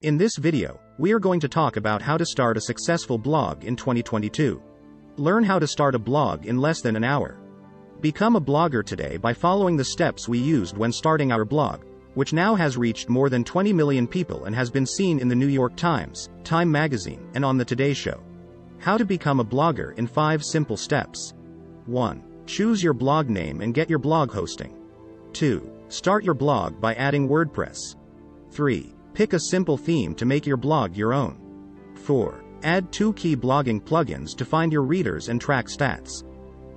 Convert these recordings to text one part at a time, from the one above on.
In this video, we are going to talk about how to start a successful blog in 2022. Learn how to start a blog in less than an hour. Become a blogger today by following the steps we used when starting our blog, which now has reached more than 20 million people and has been seen in the New York Times, Time Magazine, and on the Today Show. How to become a blogger in 5 simple steps. 1. Choose your blog name and get your blog hosting. 2. Start your blog by adding WordPress. 3. Pick a simple theme to make your blog your own. 4. Add 2 key blogging plugins to find your readers and track stats.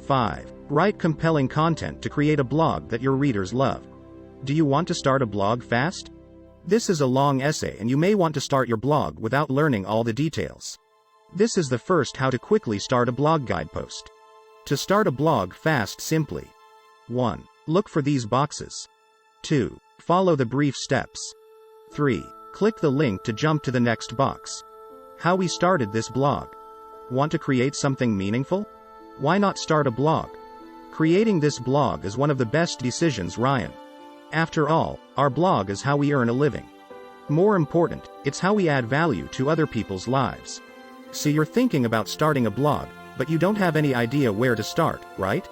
5. Write compelling content to create a blog that your readers love. Do you want to start a blog fast? This is a long essay and you may want to start your blog without learning all the details. This is the first how to quickly start a blog guide post. To start a blog fast simply. 1. Look for these boxes. 2. Follow the brief steps. 3. Click the link to jump to the next box. How we started this blog. Want to create something meaningful? Why not start a blog? Creating this blog is one of the best decisions, Ryan. After all, our blog is how we earn a living. More important, it's how we add value to other people's lives. So you're thinking about starting a blog, but you don't have any idea where to start, right?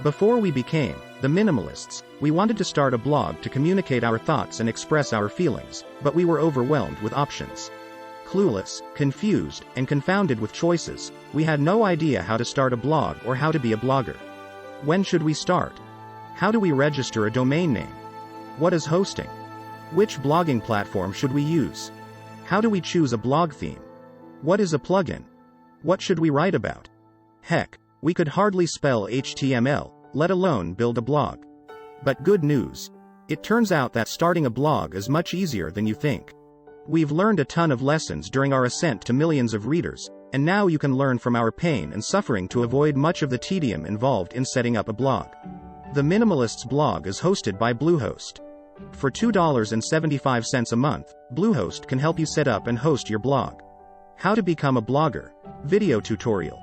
Before we became the Minimalists, we wanted to start a blog to communicate our thoughts and express our feelings, but we were overwhelmed with options. Clueless, confused, and confounded with choices, we had no idea how to start a blog or how to be a blogger. When should we start? How do we register a domain name? What is hosting? Which blogging platform should we use? How do we choose a blog theme? What is a plugin? What should we write about? Heck, we could hardly spell HTML, let alone build a blog. But good news. It turns out that starting a blog is much easier than you think. We've learned a ton of lessons during our ascent to millions of readers, and now you can learn from our pain and suffering to avoid much of the tedium involved in setting up a blog. The Minimalists blog is hosted by Bluehost. For $2.75 a month, Bluehost can help you set up and host your blog. How to become a blogger. Video tutorial.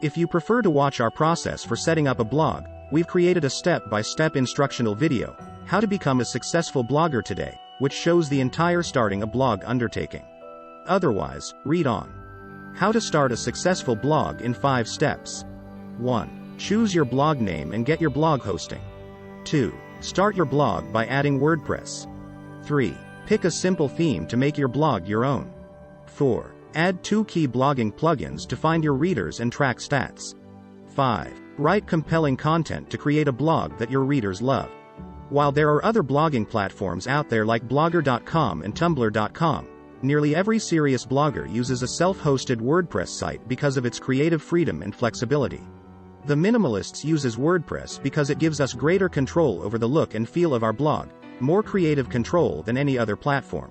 If you prefer to watch our process for setting up a blog, we've created a step-by-step instructional video, How to Become a Successful Blogger Today, which shows the entire starting a blog undertaking. Otherwise, read on. How to start a successful blog in 5 steps. 1. Choose your blog name and get your blog hosting. 2. Start your blog by adding WordPress. 3. Pick a simple theme to make your blog your own. 4. Add 2 key blogging plugins to find your readers and track stats. 5. Write compelling content to create a blog that your readers love. While there are other blogging platforms out there like Blogger.com and Tumblr.com, nearly every serious blogger uses a self-hosted WordPress site because of its creative freedom and flexibility. The Minimalists uses WordPress because it gives us greater control over the look and feel of our blog, more creative control than any other platform.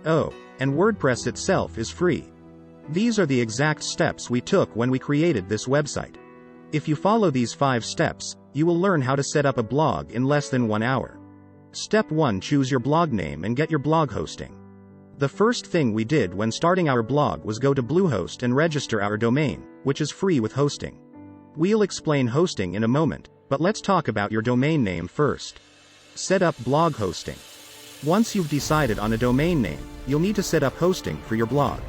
Oh, and WordPress itself is free. These are the exact steps we took when we created this website. If you follow these 5 steps, you will learn how to set up a blog in less than 1 hour. Step 1. Choose your blog name and get your blog hosting. The first thing we did when starting our blog was go to Bluehost and register our domain, which is free with hosting. We'll explain hosting in a moment, but let's talk about your domain name first. Set up blog hosting. Once you've decided on a domain name, you'll need to set up hosting for your blog.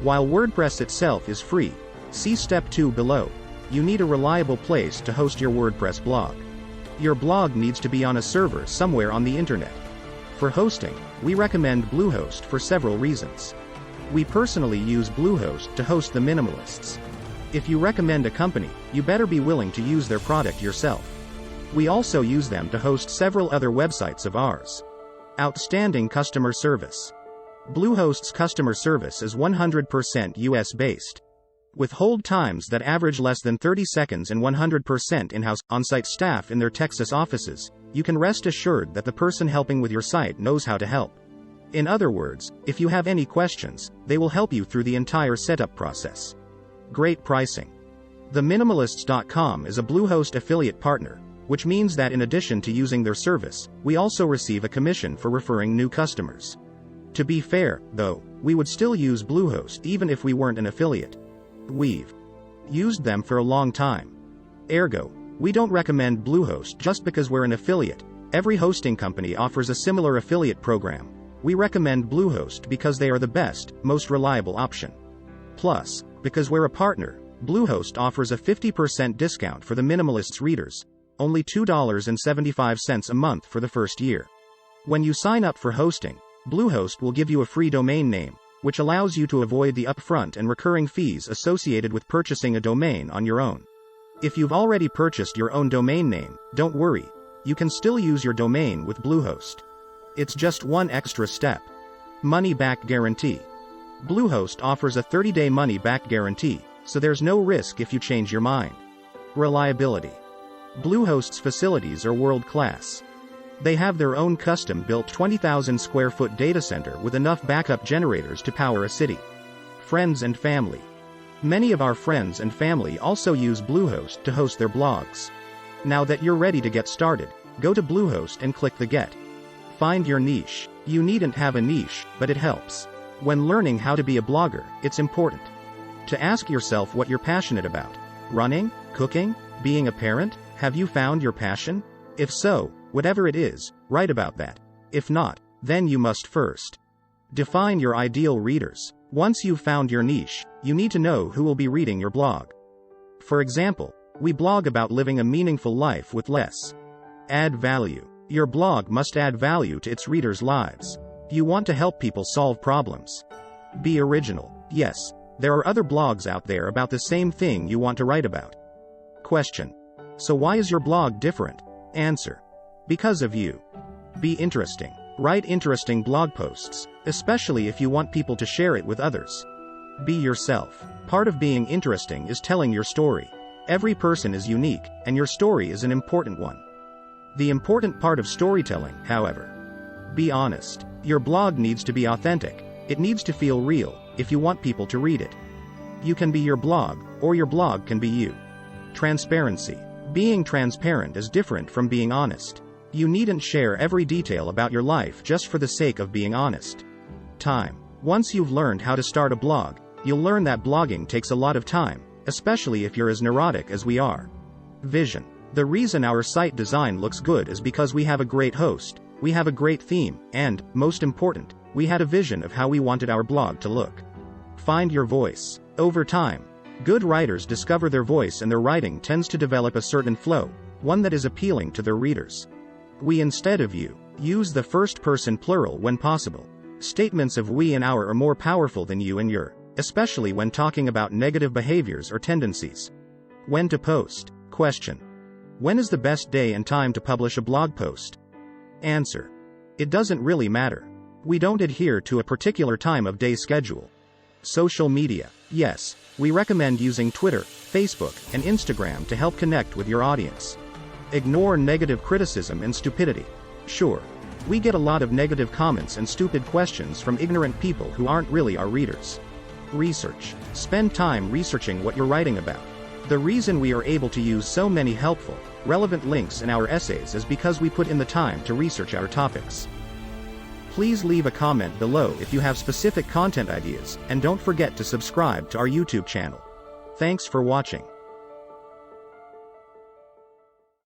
While WordPress itself is free, see step 2 below. You need a reliable place to host your WordPress blog. Your blog needs to be on a server somewhere on the internet. For hosting, we recommend Bluehost for several reasons. We personally use Bluehost to host the Minimalists. If you recommend a company, you better be willing to use their product yourself. We also use them to host several other websites of ours. Outstanding customer service. Bluehost's customer service is 100% US-based. With hold times that average less than 30 seconds and 100% in-house, on-site staff in their Texas offices, you can rest assured that the person helping with your site knows how to help. In other words, if you have any questions, they will help you through the entire setup process. Great pricing. TheMinimalists.com is a Bluehost affiliate partner, which means that in addition to using their service, we also receive a commission for referring new customers. To be fair, though, we would still use Bluehost even if we weren't an affiliate. We've used them for a long time. Ergo, we don't recommend Bluehost just because we're an affiliate. Every hosting company offers a similar affiliate program, we recommend Bluehost because they are the best, most reliable option. Plus, because we're a partner, Bluehost offers a 50% discount for the Minimalists readers, only $2.75 a month for the first year. When you sign up for hosting, Bluehost will give you a free domain name, which allows you to avoid the upfront and recurring fees associated with purchasing a domain on your own. If you've already purchased your own domain name, don't worry, you can still use your domain with Bluehost. It's just one extra step. Money-back guarantee. Bluehost offers a 30-day money-back guarantee, so there's no risk if you change your mind. Reliability. Bluehost's facilities are world-class. They have their own custom-built 20,000 square foot data center with enough backup generators to power a city. Friends and family. Many of our friends and family also use Bluehost to host their blogs. Now that you're ready to get started, go to Bluehost and click the Get. Find your niche. You needn't have a niche, but it helps. When learning how to be a blogger, it's important to ask yourself what you're passionate about. Running? Cooking? Being a parent? Have you found your passion? If so, whatever it is, write about that. If not, then you must first define your ideal readers. Once you've found your niche, you need to know who will be reading your blog. For example, we blog about living a meaningful life with less. Add value. Your blog must add value to its readers' lives. You want to help people solve problems. Be original. Yes, there are other blogs out there about the same thing you want to write about. Question. So why is your blog different? Answer. Because of you. Be interesting. Write interesting blog posts, especially if you want people to share it with others. Be yourself. Part of being interesting is telling your story. Every person is unique, and your story is an important one. The important part of storytelling, however. Be honest. Your blog needs to be authentic. It needs to feel real, if you want people to read it. You can be your blog, or your blog can be you. Transparency. Being transparent is different from being honest. You needn't share every detail about your life just for the sake of being honest. Time. Once you've learned how to start a blog, you'll learn that blogging takes a lot of time, especially if you're as neurotic as we are. Vision. The reason our site design looks good is because we have a great host, we have a great theme, and, most important, we had a vision of how we wanted our blog to look. Find your voice. Over time, good writers discover their voice and their writing tends to develop a certain flow, one that is appealing to their readers. We instead of you, use the first person plural when possible. Statements of we and our are more powerful than you and your, especially when talking about negative behaviors or tendencies. When to post? Question. When is the best day and time to publish a blog post? Answer. It doesn't really matter. We don't adhere to a particular time of day schedule. Social media. Yes, we recommend using Twitter, Facebook, and Instagram to help connect with your audience. Ignore negative criticism and stupidity. Sure, we get a lot of negative comments and stupid questions from ignorant people who aren't really our readers. Research. Spend time researching what you're writing about. The reason we are able to use so many helpful, relevant links in our essays is because we put in the time to research our topics. Please leave a comment below if you have specific content ideas, and don't forget to subscribe to our YouTube channel. Thanks for watching.